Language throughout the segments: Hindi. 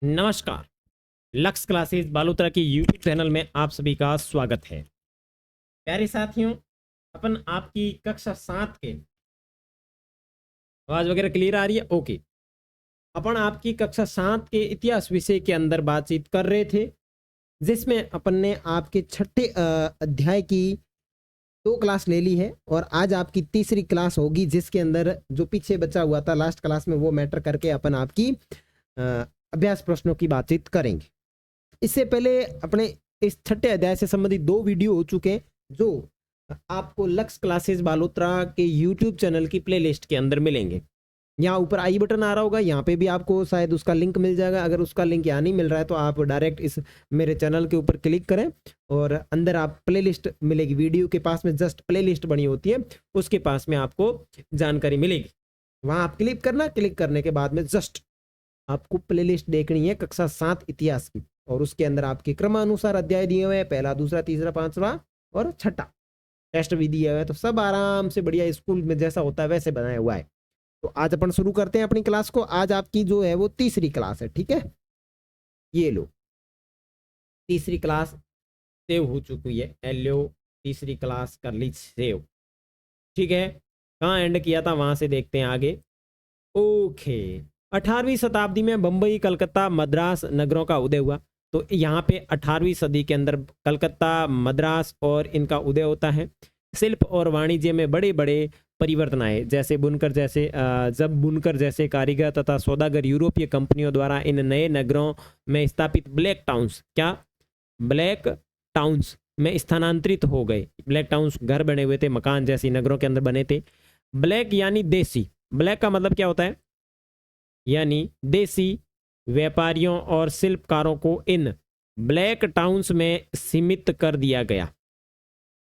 नमस्कार। लक्ष्य क्लासेस बालोतरा के यूट्यूब चैनल में आप सभी का स्वागत है। प्यारे साथियों, अपन आपकी कक्षा 7 के आवाज वगैरह क्लियर आ रही है? ओके। अपन आपकी कक्षा 7 के इतिहास विषय के अंदर बातचीत कर रहे थे, जिसमें अपन ने आपके छठे अध्याय की 2 क्लास ले ली है और आज आपकी तीसरी क्लास होगी, जिसके अंदर जो पीछे बचा हुआ था लास्ट क्लास में वो मैटर करके अपन आपकी अभ्यास प्रश्नों की बातचीत करेंगे। इससे पहले अपने इस छठे अध्याय से संबंधित 2 वीडियो हो चुके हैं, जो आपको लक्ष्य क्लासेस बालोतरा के यूट्यूब चैनल की प्लेलिस्ट के अंदर मिलेंगे। यहाँ ऊपर आई बटन आ रहा होगा, यहाँ पे भी आपको शायद उसका लिंक मिल जाएगा। अगर उसका लिंक यहाँ नहीं मिल रहा है तो आप डायरेक्ट इस मेरे चैनल के ऊपर क्लिक करें और अंदर आप प्लेलिस्ट मिलेगी। वीडियो के पास में जस्ट प्लेलिस्ट बनी होती है, उसके पास में आपको जानकारी मिलेगी। वहाँ आप क्लिक करना, क्लिक करने के बाद में जस्ट आपको प्लेलिस्ट देखनी है कक्षा 7 इतिहास की, और उसके अंदर आपके क्रमानुसार अध्याय दिए हुए हैं, पहला, दूसरा, तीसरा, पांचवा और छठा। टेस्ट भी दिया हुआ है, तो सब आराम से बढ़िया स्कूल में जैसा होता है वैसे बनाया हुआ है। तो आज अपन शुरू करते हैं अपनी क्लास को। आज आपकी जो है वो तीसरी क्लास है, ठीक है। ये लो, तीसरी क्लास सेव हो चुकी है। लो, तीसरी क्लास कर ली सेव, ठीक है। कहाँ एंड किया था वहां से देखते हैं आगे। ओके, 18वीं शताब्दी में बंबई, कलकत्ता, मद्रास नगरों का उदय हुआ। तो यहाँ पे 18वीं सदी के अंदर कलकत्ता, मद्रास और इनका उदय होता है। शिल्प और वाणिज्य में बड़े बड़े परिवर्तन आए, जैसे जब बुनकर जैसे कारीगर तथा सौदागर यूरोपीय कंपनियों द्वारा इन नए नगरों में स्थापित ब्लैक टाउन्स में स्थानांतरित हो गए। ब्लैक टाउन्स घर बने हुए थे, मकान जैसे नगरों के अंदर बने थे। ब्लैक यानी देसी, ब्लैक का मतलब क्या होता है, यानी देसी व्यापारियों और शिल्पकारों को इन ब्लैक टाउन्स में सीमित कर दिया गया,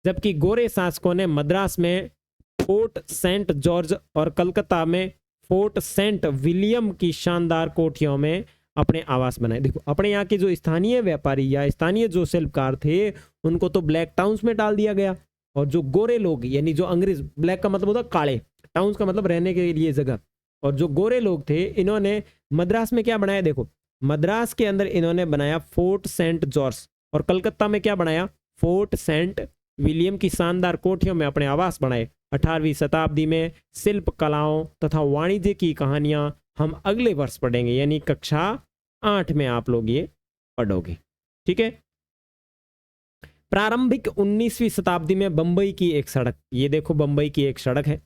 जबकि गोरे शासकों ने मद्रास में फोर्ट सेंट जॉर्ज और कलकत्ता में फोर्ट सेंट विलियम की शानदार कोठियों में अपने आवास बनाए। देखो, अपने यहाँ के जो स्थानीय व्यापारी या स्थानीय जो शिल्पकार थे उनको तो ब्लैक टाउन्स में डाल दिया गया, और जो गोरे लोग यानी जो अंग्रेज, ब्लैक का मतलब होता है काले, टाउन्स का मतलब रहने के लिए जगह, और जो गोरे लोग थे इन्होंने मद्रास में क्या बनाया, देखो मद्रास के अंदर इन्होंने बनाया फोर्ट सेंट जॉर्ज, और कलकत्ता में क्या बनाया, फोर्ट सेंट विलियम की शानदार कोठियों में अपने आवास बनाए। 18वीं शताब्दी में शिल्प कलाओं तथा वाणिज्य की कहानियां हम अगले वर्ष पढ़ेंगे, यानी कक्षा 8 में आप लोग ये पढ़ोगे, ठीक है। प्रारंभिक 19वीं शताब्दी में बंबई की एक सड़क, ये देखो बंबई की एक सड़क है।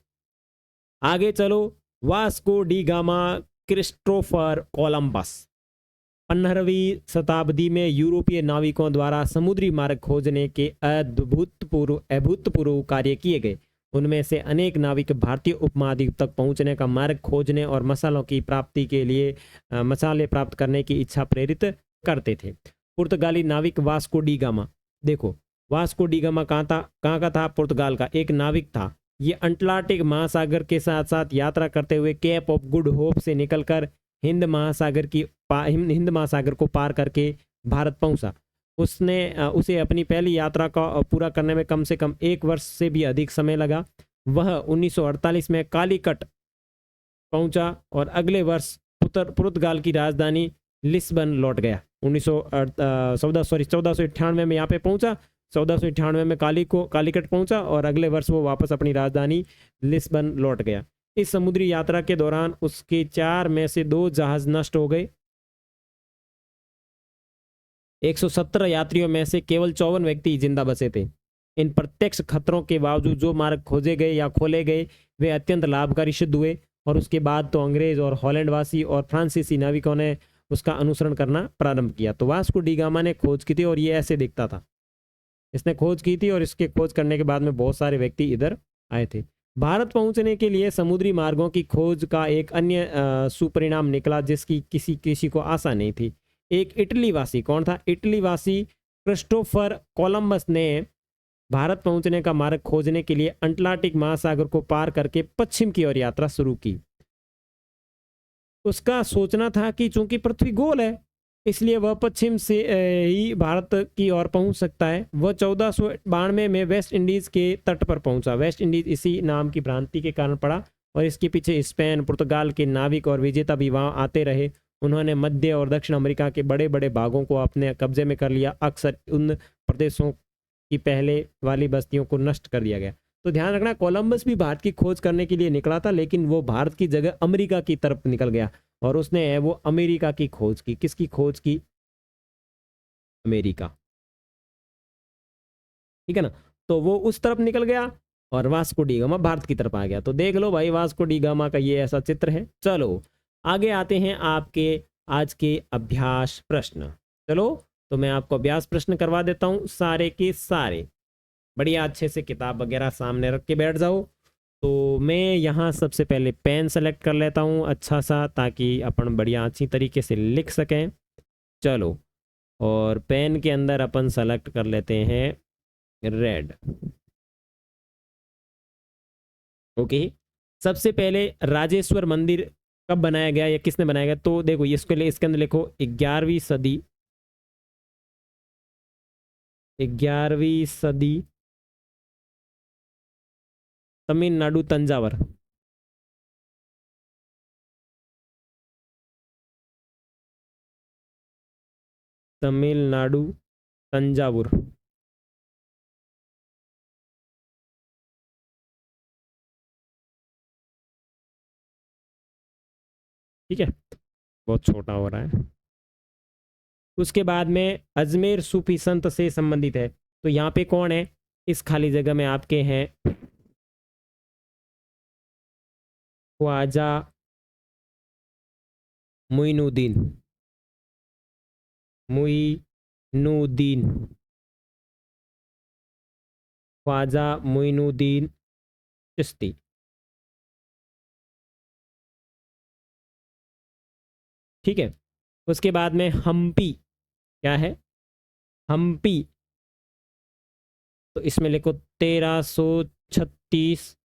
आगे चलो, Vasco da Gama, Christopher Columbus. 15वीं शताब्दी में यूरोपीय नाविकों द्वारा समुद्री मार्ग खोजने के अभूतपूर्व कार्य किए गए। उनमें से अनेक नाविक भारतीय उपमहाद्वीप तक पहुंचने का मार्ग खोजने और मसालों की प्राप्ति के लिए मसाले प्राप्त करने की इच्छा प्रेरित करते थे। पुर्तगाली नाविक वास्को डी गामा, देखो वास्को डी गामा कहाँ का था, पुर्तगाल का एक नाविक था। ये अटलांटिक महासागर के साथ साथ यात्रा करते हुए केप ऑफ गुड होप से निकलकर हिंद महासागर को पार करके भारत पहुंचा। उसे अपनी पहली यात्रा का पूरा करने में कम से कम 1 वर्ष से भी अधिक समय लगा। वह 1948 में कालीकट पहुंचा और अगले वर्ष पुर्तगाल की राजधानी लिस्बन लौट गया। 1498 में यहाँ पे पहुंचा, 1498 में कालीकट पहुंचा और अगले वर्ष वो वापस अपनी राजधानी लिस्बन लौट गया। इस समुद्री यात्रा के दौरान उसके 4 में से 2 जहाज नष्ट हो गए। 117 यात्रियों में से केवल 54 व्यक्ति जिंदा बचे थे। इन प्रत्यक्ष खतरों के बावजूद जो मार्ग खोजे गए या खोले गए वे अत्यंत लाभकारी सिद्ध हुए, और उसके बाद तो अंग्रेज और हॉलैंडवासी और फ्रांसीसी नाविकों ने उसका अनुसरण करना प्रारंभ किया। तो वास्को डी गामा ने खोज की थी और ये ऐसे दिखता था। इसने खोज की थी और इसके खोज करने के बाद में बहुत सारे व्यक्ति इधर आए थे। भारत पहुंचने के लिए समुद्री मार्गों की खोज का एक अन्य सुपरिणाम निकला, जिसकी किसी को आशा नहीं थी। एक इटली वासी, कौन था, इटली वासी क्रिस्टोफर कोलंबस ने भारत पहुंचने का मार्ग खोजने के लिए अटलांटिक महासागर को पार करके पश्चिम की ओर यात्रा शुरू की। उसका सोचना था कि चूंकि पृथ्वी गोल है इसलिए वह पश्चिम से ही भारत की ओर पहुंच सकता है। वह 1492 में वेस्ट इंडीज के तट पर पहुंचा। वेस्ट इंडीज इसी नाम की भ्रांति के कारण पड़ा, और इसके पीछे स्पेन, पुर्तगाल के नाविक और विजेता भी वहां आते रहे। उन्होंने मध्य और दक्षिण अमेरिका के बड़े बड़े भागों को अपने कब्जे में कर लिया। अक्सर उन प्रदेशों की पहले वाली बस्तियों को नष्ट कर दिया गया। तो ध्यान रखना, कोलंबस भी भारत की खोज करने के लिए निकला था, लेकिन वो भारत की जगह अमेरिका की तरफ निकल गया और उसने वो अमेरिका की खोज की। किसकी खोज की? अमेरिका। ठीक है ना। तो वो उस तरफ निकल गया और वास्को डी गामा भारत की तरफ आ गया। तो देख लो भाई, वास्को डी गामा का ये ऐसा चित्र है। चलो आगे आते हैं आपके आज के अभ्यास प्रश्न। चलो तो मैं आपको अभ्यास प्रश्न करवा देता हूं सारे के सारे। बढ़िया अच्छे से किताब वगैरह सामने रख के बैठ जाओ। तो मैं यहाँ सबसे पहले पेन सेलेक्ट कर लेता हूँ अच्छा सा, ताकि अपन बढ़िया अच्छी तरीके से लिख सकें। चलो, और पेन के अंदर अपन सेलेक्ट कर लेते हैं रेड। ओके। सबसे पहले राजेश्वर मंदिर कब बनाया गया या किसने बनाया गया? तो देखो इसके लिए इसके अंदर लिखो 11वीं सदी। 11वीं सदी, तमिलनाडु तंजावर। तमिलनाडु तंजावुर। ठीक है, बहुत छोटा हो रहा है। उसके बाद में अजमेर सूफी संत से संबंधित है। तो यहाँ पे कौन है? इस खाली जगह में आपके हैं ख्वाजा मुइनुद्दीन। मुइनुद्दीन, ख्वाजा मुइनुद्दीन चिश्ती। ठीक है। उसके बाद में हम्पी, क्या है? हम्पी। तो इसमें लिखो 1336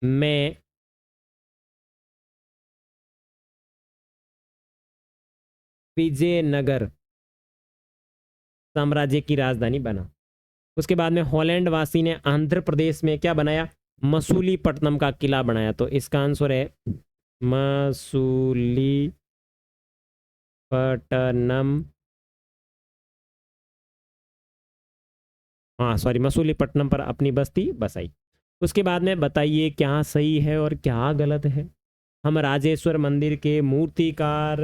में विजयनगर साम्राज्य की राजधानी बना। उसके बाद में हॉलैंड वासी ने आंध्र प्रदेश में क्या बनाया? मसूलीपट्टनम का किला बनाया। तो इसका आंसर है मसूलीपट्टनम। हाँ सॉरी, मसूलीपट्टनम पर अपनी बस्ती बसाई। उसके बाद में बताइए क्या सही है और क्या गलत है। हम राजेश्वर मंदिर के मूर्तिकार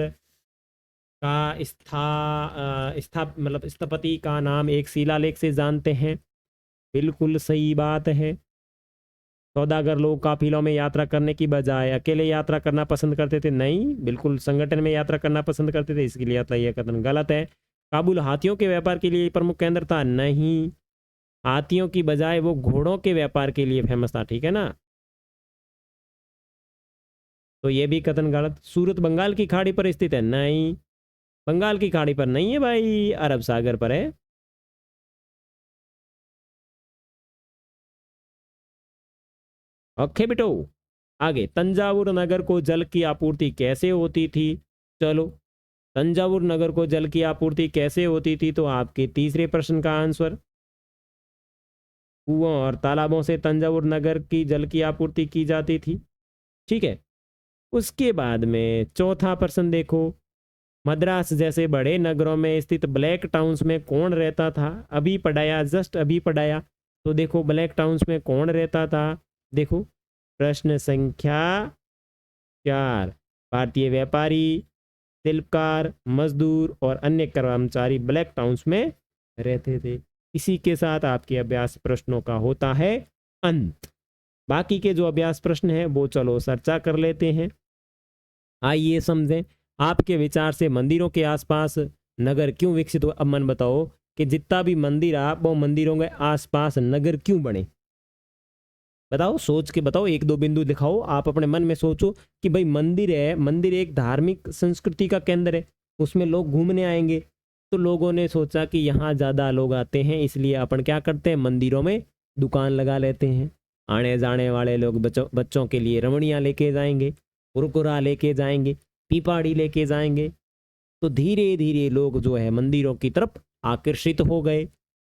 का मतलब स्थपति का नाम एक शिलालेख से जानते हैं। बिल्कुल सही बात है। सौदागर लोग काफिलों में यात्रा करने की बजाय अकेले यात्रा करना पसंद करते थे। नहीं, बिल्कुल संगठन में यात्रा करना पसंद करते थे, इसके लिए यह कथन गलत है। काबुल हाथियों के व्यापार के लिए प्रमुख केंद्र था। नहीं, हाथियों की बजाय वो घोड़ों के व्यापार के लिए फेमस था। ठीक है ना। तो ये भी कथन गलत। सूरत बंगाल की खाड़ी पर स्थित है। नहीं, बंगाल की खाड़ी पर नहीं है भाई, अरब सागर पर है। ओके बेटो। आगे, तंजावुर नगर को जल की आपूर्ति कैसे होती थी? चलो, तंजावुर नगर को जल की आपूर्ति कैसे होती थी? तो आपके तीसरे प्रश्न का आंसर, कुओं और तालाबों से तंजावुर नगर की जल की आपूर्ति की जाती थी। ठीक है। उसके बाद में चौथा प्रश्न देखो, मद्रास जैसे बड़े नगरों में स्थित ब्लैक टाउन्स में कौन रहता था? अभी पढ़ाया, जस्ट अभी पढ़ाया। तो देखो ब्लैक टाउन्स में कौन रहता था? देखो प्रश्न संख्या 4, भारतीय व्यापारी, शिल्पकार, मजदूर और अन्य कर्मचारी ब्लैक टाउन्स में रहते थे। इसी के साथ आपके अभ्यास प्रश्नों का होता है अंत। बाकी के जो अभ्यास प्रश्न हैं वो चलो चर्चा कर लेते हैं। आइए समझें, आपके विचार से मंदिरों के आसपास नगर क्यों विकसित हुआ? अब मन बताओ कि जितना भी मंदिर आप, वो मंदिरों के आसपास नगर क्यों बने? बताओ, सोच के बताओ, एक दो बिंदु दिखाओ। आप अपने मन में सोचो कि भाई मंदिर है, मंदिर एक धार्मिक संस्कृति का केंद्र है, उसमें लोग घूमने आएंगे। तो लोगों ने सोचा कि यहाँ ज़्यादा लोग आते हैं, इसलिए अपन क्या करते हैं, मंदिरों में दुकान लगा लेते हैं। आने जाने वाले लोग बच्चों के लिए रमणियाँ लेके जाएंगे, कुरकुरा लेके जाएंगे, पीपाड़ी लेके जाएंगे। तो धीरे धीरे लोग जो है मंदिरों की तरफ आकर्षित हो गए।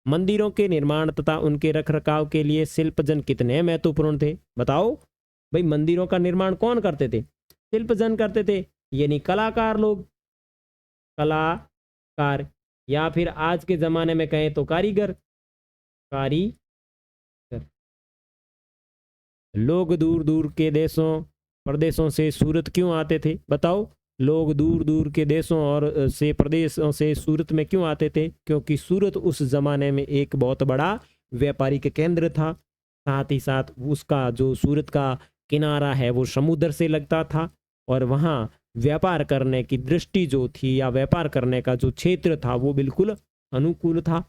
मंदिरों के निर्माण तथा उनके रखरखाव के लिए शिल्पजन कितने महत्वपूर्ण थे? बताओ भाई, मंदिरों का निर्माण कौन करते थे? शिल्पजन करते थे, यानी कलाकार लोग, कलाकार, या फिर आज के जमाने में कहें तो कारीगर, कारीगर। लोग दूर दूर के देशों प्रदेशों से सूरत क्यों आते थे? बताओ, लोग दूर दूर के देशों और से प्रदेशों से सूरत में क्यों आते थे? क्योंकि सूरत उस जमाने में एक बहुत बड़ा व्यापारिक केंद्र था। साथ ही साथ उसका जो सूरत का किनारा है वो समुद्र से लगता था, और वहाँ व्यापार करने की दृष्टि जो थी, या व्यापार करने का जो क्षेत्र था, वो बिल्कुल अनुकूल था।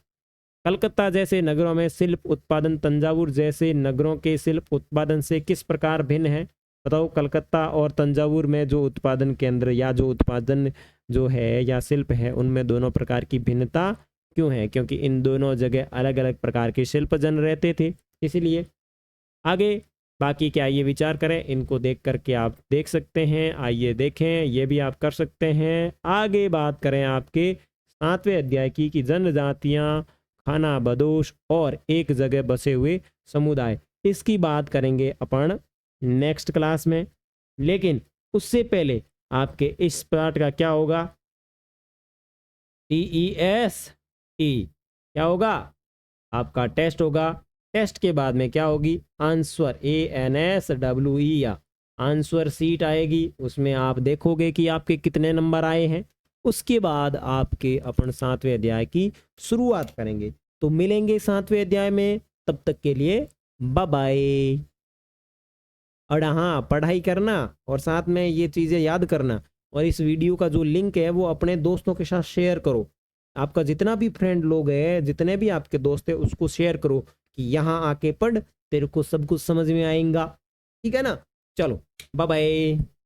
कलकत्ता जैसे नगरों में शिल्प उत्पादन तंजावुर जैसे नगरों के शिल्प उत्पादन से किस प्रकार भिन्न है? बताओ, कलकत्ता और तंजावुर में जो उत्पादन केंद्र या जो उत्पादन जो है या शिल्प है, उनमें दोनों प्रकार की भिन्नता क्यों है? क्योंकि इन दोनों जगह अलग अलग प्रकार के शिल्पजन रहते थे, इसलिए। आगे बाकी क्या ये विचार करें, इनको देख करके आप देख सकते हैं, आइए देखें, ये भी आप कर सकते हैं। आगे बात करें आपके 7वें अध्याय की जनजातियां, खाना बदोश और एक जगह बसे हुए समुदाय, इसकी बात करेंगे अपन नेक्स्ट क्लास में। लेकिन उससे पहले आपके इस पार्ट का क्या होगा? TESE क्या होगा? आपका टेस्ट होगा। टेस्ट के बाद में क्या होगी? आंसर, ANSWE, या आंसर सीट आएगी। उसमें आप देखोगे कि आपके कितने नंबर आए हैं। उसके बाद आपके अपन 7वें अध्याय की शुरुआत करेंगे। तो मिलेंगे 7वें अध्याय में, तब तक के लिए बाय बाय। और हाँ, पढ़ाई करना और साथ में ये चीज़ें याद करना, और इस वीडियो का जो लिंक है वो अपने दोस्तों के साथ शेयर करो। आपका जितना भी फ्रेंड लोग है, जितने भी आपके दोस्त है, उसको शेयर करो कि यहाँ आके पढ़, तेरे को सब कुछ समझ में आएगा। ठीक है ना? चलो, बाय बाय।